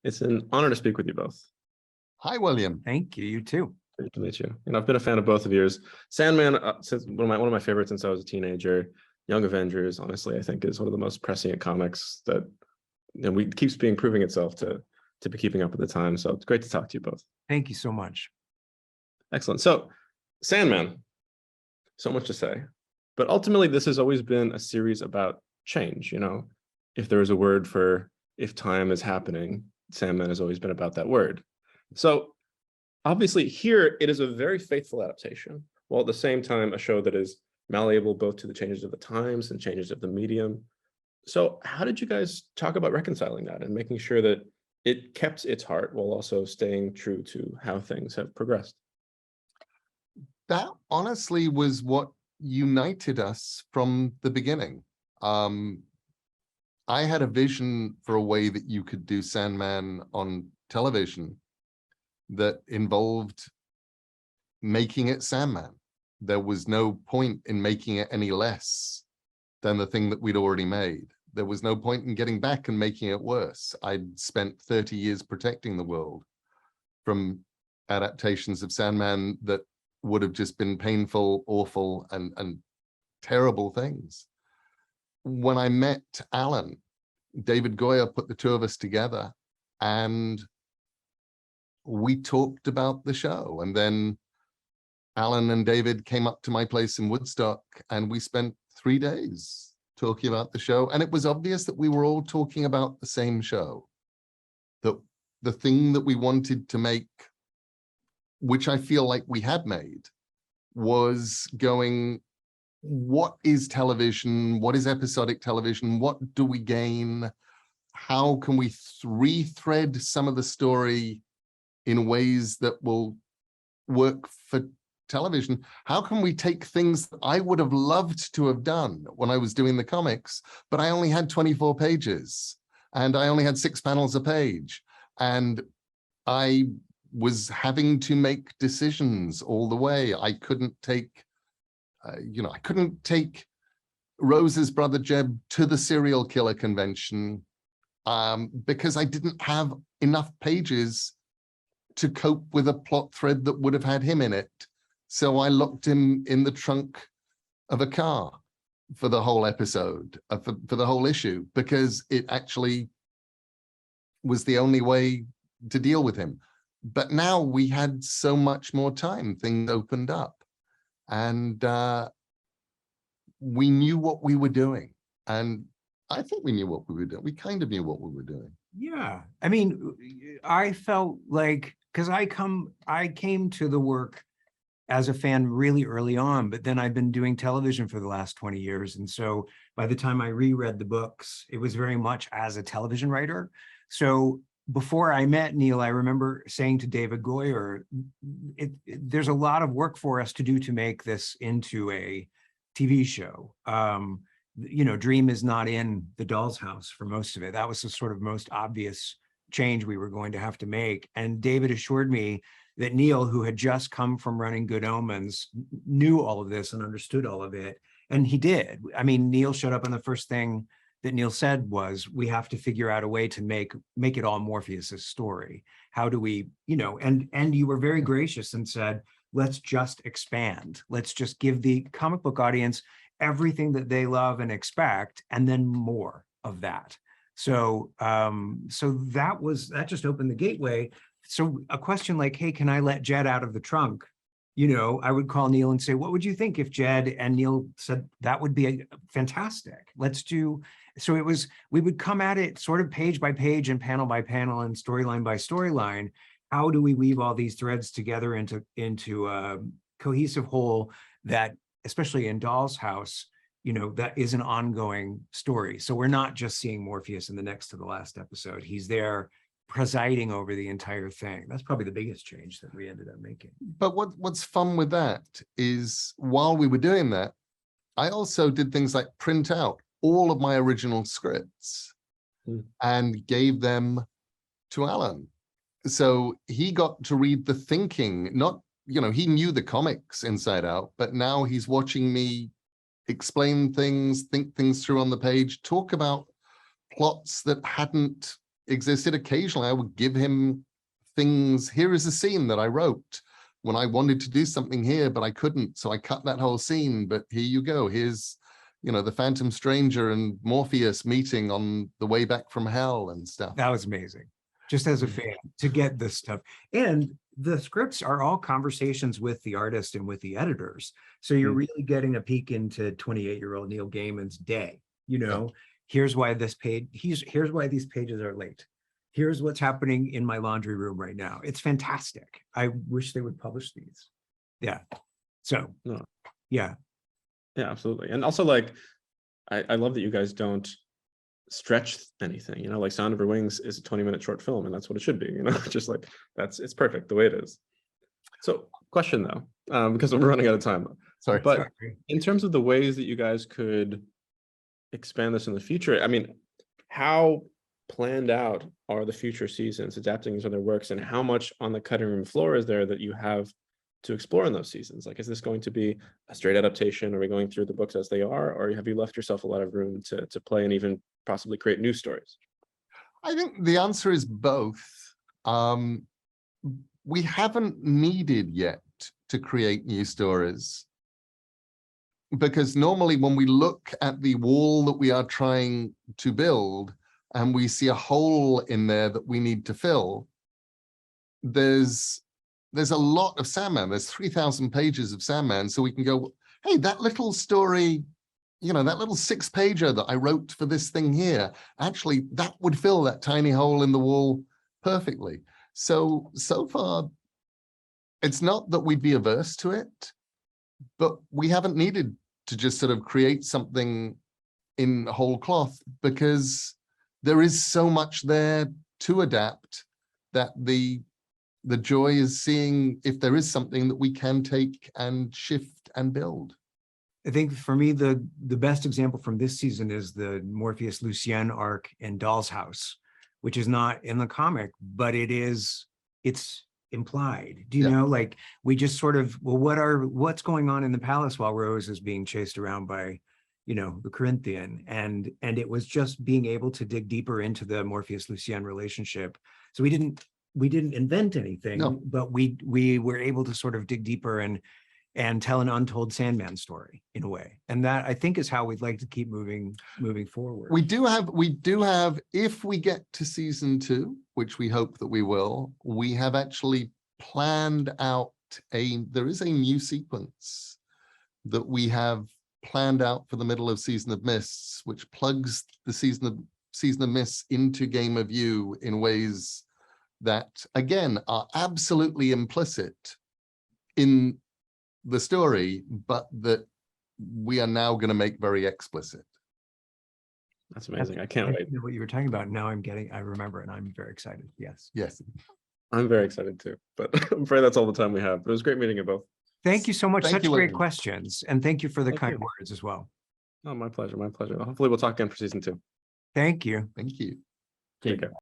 It's an honor to speak with you both. Hi, William. Thank you. You too. Great to meet you. And I've been a fan of both of yours. Sandman, since one of my favorites since I was a teenager. Young Avengers, honestly, I think is one of the most prescient comics that keeps being proving itself to be keeping up with the time. So it's great to talk to you both. Thank you so much. Excellent. So, Sandman, so much to say, but ultimately this has always been a series about change. If there is a word for if time is happening, Sandman has always been about that word. So obviously here it is a very faithful adaptation, while at the same time a show that is malleable both to the changes of the times and changes of the medium. So how did you guys talk about reconciling that and making sure that it kept its heart while also staying true to how things have progressed? That honestly was what united us from the beginning. I had a vision for a way that you could do Sandman on television that involved making it Sandman. There was no point in making it any less than the thing that we'd already made. There was no point in getting back and making it worse. I'd spent 30 years protecting the world from adaptations of Sandman that would have just been painful, awful, and terrible things. When I met Alan, David Goyer put the two of us together and we talked about the show. And then Alan and David came up to my place in Woodstock and we spent 3 days talking about the show. And it was obvious that we were all talking about the same show. That the thing that we wanted to make, which I feel like we had made, was going, what is television? What is episodic television? What do we gain? How can we rethread some of the story in ways that will work for television? How can we take things that I would have loved to have done when I was doing the comics, but I only had 24 pages and I only had 6 panels a page. And I was having to make decisions all the way. I couldn't take I couldn't take Rose's brother Jeb to the serial killer convention because I didn't have enough pages to cope with a plot thread that would have had him in it. So I locked him in the trunk of a car for the whole episode, for the whole issue, because it actually was the only way to deal with him. But now we had so much more time, things opened up. And we knew what we were doing. And I think we knew what we were doing. We kind of knew what we were doing. Yeah. I mean, I felt like, because I came to the work as a fan really early on, but then I've been doing television for the last 20 years. And so by the time I reread the books, it was very much as a television writer. So before I met Neil, I remember saying to David Goyer, there's a lot of work for us to do to make this into a TV show. Dream is not in the doll's house for most of it. That was the sort of most obvious change we were going to have to make. And David assured me that Neil, who had just come from running Good Omens, knew all of this and understood all of it. And he did. I mean, Neil showed up and the first thing that Neil said was, we have to figure out a way to make it all Morpheus's story. How do we, and you were very gracious and said, let's just expand. Let's just give the comic book audience everything that they love and expect, and then more of that. So, that just opened the gateway. So a question like, hey, can I let Jed out of the trunk? I would call Neil and say, what would you think if Jed and Neil said, that would be fantastic. Let's do. So we would come at it sort of page by page and panel by panel and storyline by storyline. How do we weave all these threads together into a cohesive whole that, especially in Doll's House, that is an ongoing story. So we're not just seeing Morpheus in the next to the last episode. He's there presiding over the entire thing. That's probably the biggest change that we ended up making. But what's fun with that is, while we were doing that, I also did things like print out all of my original scripts and gave them to Alan. So he got to read the thinking, not, he knew the comics inside out, but now he's watching me explain things, think things through on the page, talk about plots that hadn't existed. Occasionally, I would give him things. Here is a scene that I wrote when I wanted to do something here, but I couldn't. So I cut that whole scene, but here you go. Here's, you know, the Phantom Stranger and Morpheus meeting on the way back from hell and stuff. That was amazing. Just as a fan to get this stuff. And the scripts are all conversations with the artist and with the editors. So you're really getting a peek into 28-year-old Neil Gaiman's day. You know, here's why this page, here's why these pages are late. Here's what's happening in my laundry room right now. It's fantastic. I wish they would publish these. Yeah. So, No. yeah. Yeah, absolutely. And also, like, I love that you guys don't stretch anything, you know, like Sound of Her Wings is a 20-minute short film, and that's what it should be, you know, just like it's perfect the way it is. So question though, because we're running out of time. Sorry. But in terms of the ways that you guys could expand this in the future, I mean, how planned out are the future seasons adapting these other works, and how much on the cutting room floor is there that you have to explore in those seasons? Like, is this going to be a straight adaptation? Are we going through the books as they are, or have you left yourself a lot of room to play and even possibly create new stories? I think the answer is both. We haven't needed yet to create new stories, because normally when we look at the wall that we are trying to build and we see a hole in there that we need to fill, there's a lot of Sandman. There's 3,000 pages of Sandman. So we can go, hey, that little story, you know, that little 6-pager that I wrote for this thing here, actually, that would fill that tiny hole in the wall perfectly. So far, it's not that we'd be averse to it, but we haven't needed to just sort of create something in whole cloth, because there is so much there to adapt that the joy is seeing if there is something that we can take and shift and build. I think for me, the best example from this season is the Morpheus Lucien arc in Doll's House, which is not in the comic, but it's implied. Do you know, like, we just sort of, well, what's going on in the palace while Rose is being chased around by, you know, the Corinthian, and it was just being able to dig deeper into the Morpheus Lucien relationship. So we didn't invent anything, but we were able to sort of dig deeper and tell an untold Sandman story in a way. And that, I think, is how we'd like to keep moving forward. We do have, if we get to season 2, which we hope that we will, we have actually planned out there is a new sequence that we have planned out for the middle of Season of Mists, which plugs the Season of Mists into Game of You in ways that, again, are absolutely implicit in the story, but that we are now going to make very explicit. That's amazing. I can't wait. What you were talking about, now I remember, and I'm very excited. Yes. I'm very excited too, but I'm afraid that's all the time we have. It was great meeting you both. Thank you so much. Thank Such you, great Leighton. questions. And thank you for the kind words as well. Oh, my pleasure. My pleasure. Hopefully we'll talk again for season 2. Thank you. Thank you. Take care.